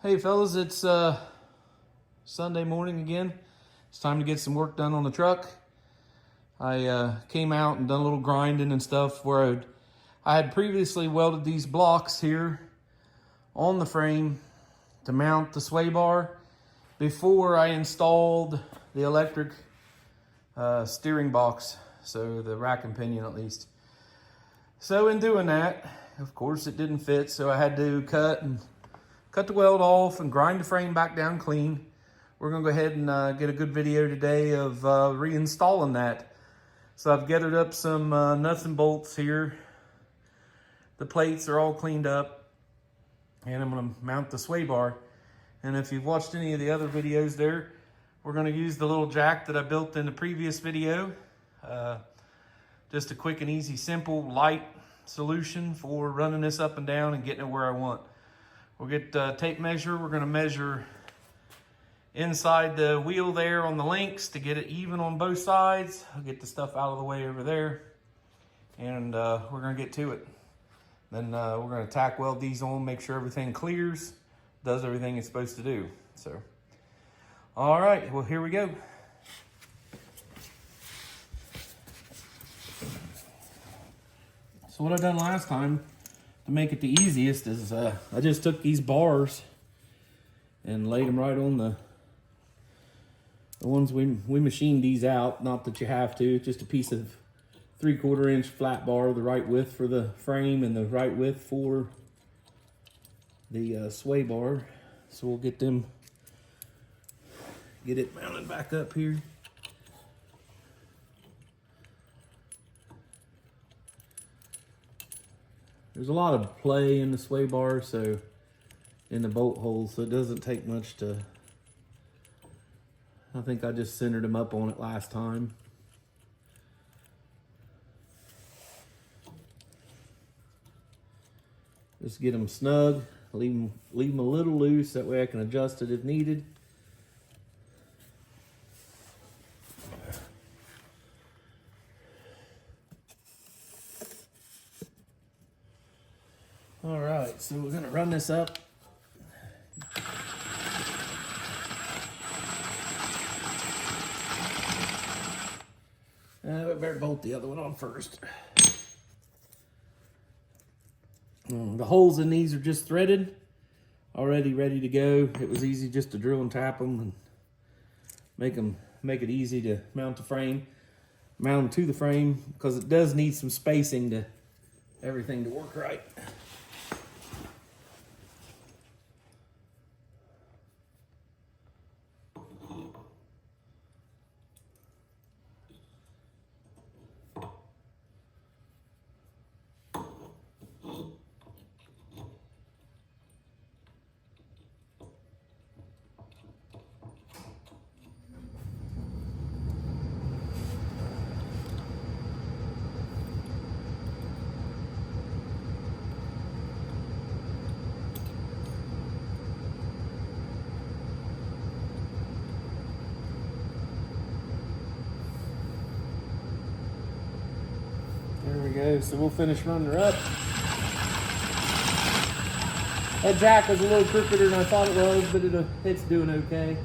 Hey fellas, it's Sunday morning again. It's time to get some work done on the truck. I came out and done a little grinding and stuff where I had previously welded these blocks here on the frame to mount the sway bar before I installed the electric steering box, so the rack and pinion at least. So in doing that, of course it didn't fit, so I had to cut the weld off and grind the frame back down clean. We're gonna go ahead and get a good video today of reinstalling that. So I've gathered up some nuts and bolts here. The plates are all cleaned up, and I'm gonna mount the sway bar. And if you've watched any of the other videos there, we're gonna use the little jack that I built in the previous video. Just a quick and easy, simple, light solution for running this up and down and getting it where I want. We'll get a tape measure. We're gonna measure inside the wheel there on the links to get it even on both sides. I'll get the stuff out of the way over there, and we're gonna get to it. Then we're gonna tack weld these on, make sure everything clears, does everything it's supposed to do. So, all right, well, here we go. So what I done last time to make it the easiest is I just took these bars and laid them right on the ones we machined these out. Not that you have to, just a piece of 3/4 inch flat bar, the right width for the frame and the right width for the sway bar. So we'll get it mounted back up here. There's a lot of play in the sway bar, so in the bolt holes, so it doesn't take much to, I think I just centered them up on it last time. Just get them snug, leave them a little loose, that way I can adjust it if needed. All right, so we're gonna run this up. We better bolt the other one on first. The holes in these are just threaded, already ready to go. It was easy just to drill and tap them and make it easy to mount the frame, mount them to the frame, because it does need some spacing to everything to work right. There we go, so we'll finish running her up. That jack was a little crookeder than I thought it was, but it's doing okay.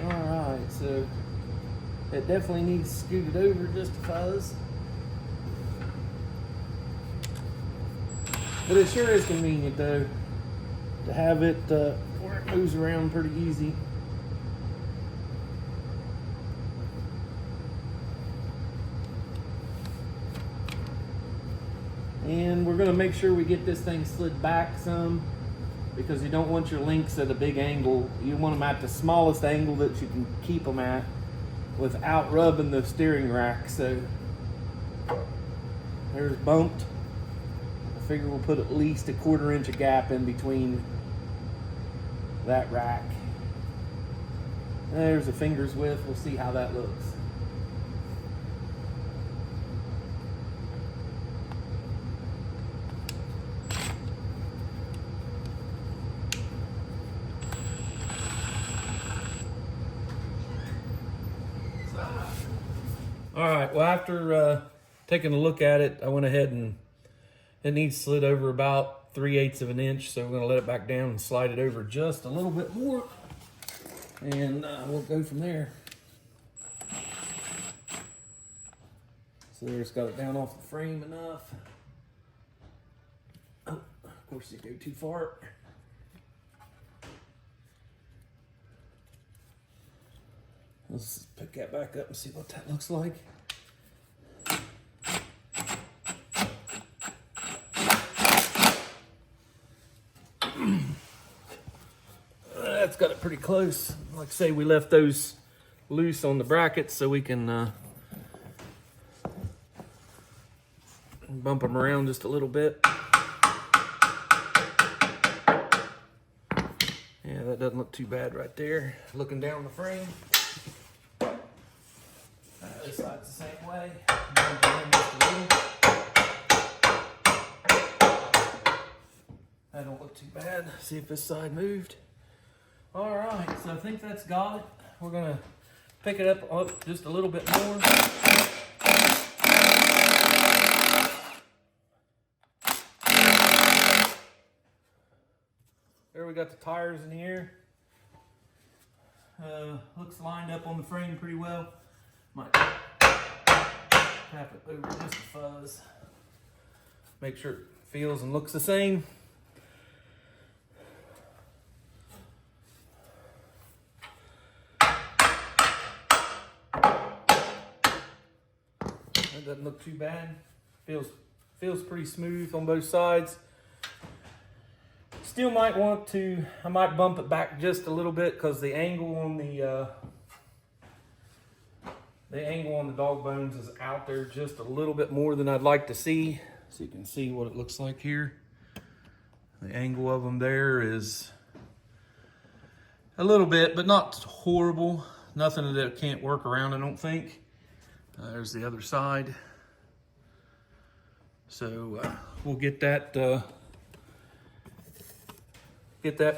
Alright, so it definitely needs scooted over just a fuzz. But it sure is convenient though, to have it where it moves around pretty easy. And we're gonna make sure we get this thing slid back some, because you don't want your links at a big angle. You want them at the smallest angle that you can keep them at without rubbing the steering rack. So there's bumped. I figure we'll put at least a 1/4 inch of gap in between that rack. There's a finger's width. We'll see how that looks. All right, well, after taking a look at it, I went ahead and It needs slid over about 3/8 of an inch, so we're going to let it back down and slide it over just a little bit more, and we'll go from there. So there, it's got it down off the frame enough. Oh, of course you go too far. Let's pick that back up and see what that looks like. That's got it pretty close. Like I say, we left those loose on the brackets so we can bump them around just a little bit. Yeah, that doesn't look too bad right there. Looking down the frame. This side's the same way. Bump it in just a little. That don't look too bad. See if this side moved. All right, so I think that's got it. We're gonna pick it up just a little bit more. There we got the tires in here. Looks lined up on the frame pretty well. Might tap it over just a fuzz. Make sure it feels and looks the same. That doesn't look too bad. Feels pretty smooth on both sides. Still might want to, I might bump it back just a little bit because the angle on the dog bones is out there just a little bit more than I'd like to see. So you can see what it looks like here. The angle of them there is a little bit, but not horrible. Nothing that it can't work around, I don't think. There's the other side. So we'll get that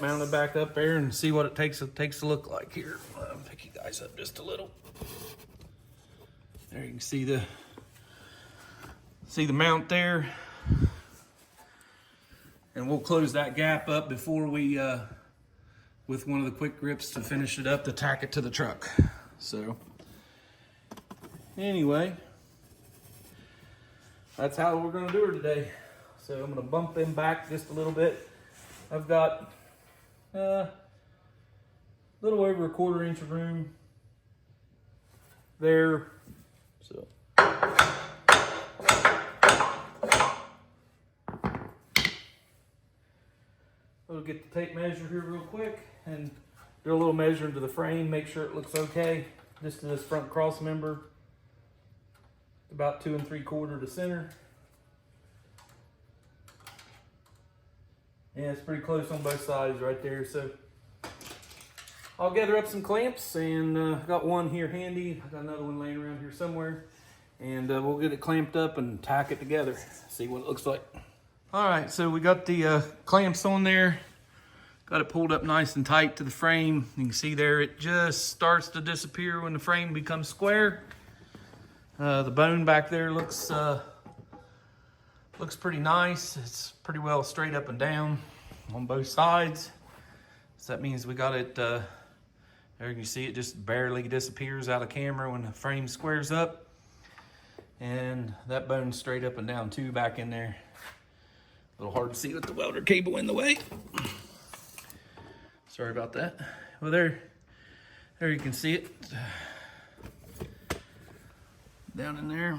mounted back up there and see what it takes to look like here. I'll pick you guys up just a little. There you can see the mount there. And we'll close that gap up before we, with one of the quick grips to finish it up to tack it to the truck. So anyway, that's how we're gonna do her today. So I'm gonna bump them back just a little bit. I've got a little over 1/4 inch of room there. So we'll get the tape measure here real quick and do a little measure into the frame, make sure it looks okay. Just to this front cross member, about 2 3/4 to center. Yeah, it's pretty close on both sides right there. So I'll gather up some clamps, and got one here handy. I got another one laying around here somewhere, and we'll get it clamped up and tack it together. See what it looks like. All right, so we got the clamps on there. Got it pulled up nice and tight to the frame. You can see there it just starts to disappear when the frame becomes square. The bone back there looks pretty nice. It's pretty well straight up and down on both sides. So that means we got it, there you can see it just barely disappears out of camera when the frame squares up. And that bone's straight up and down too back in there. A little hard to see with the welder cable in the way. Sorry about that. Well, there you can see it. Down in there.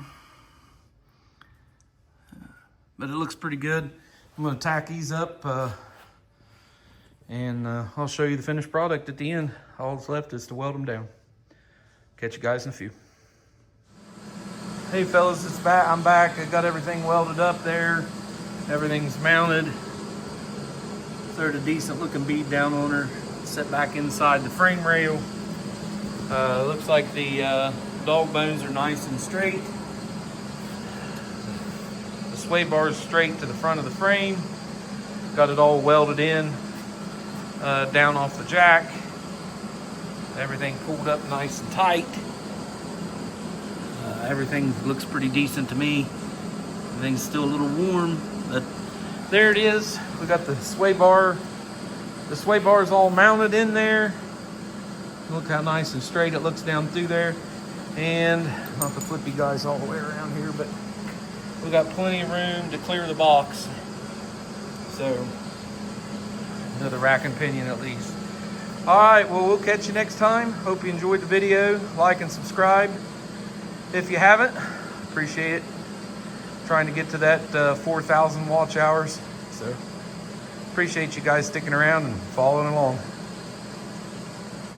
But it looks pretty good. I'm gonna tack these up and I'll show you the finished product at the end. All that's left is to weld them down. Catch you guys in a few. Hey fellas, it's back. I'm back. I got everything welded up there. Everything's mounted. There's a decent looking bead down on her. Set back inside the frame rail. Looks like the dog bones are nice and straight. The sway bar is straight to the front of the frame. Got it all welded in, down off the jack. Everything pulled up nice and tight. Everything looks pretty decent to me. Everything's still a little warm, but there it is. We got the sway bar. The sway bar is all mounted in there. Look how nice and straight it looks down through there. And not to flip you guys all the way around here, but we got plenty of room to clear the box. So, another rack and pinion at least. All right, well, we'll catch you next time. Hope you enjoyed the video. Like and subscribe. If you haven't, appreciate it. Trying to get to that 4,000 watch hours. So, appreciate you guys sticking around and following along.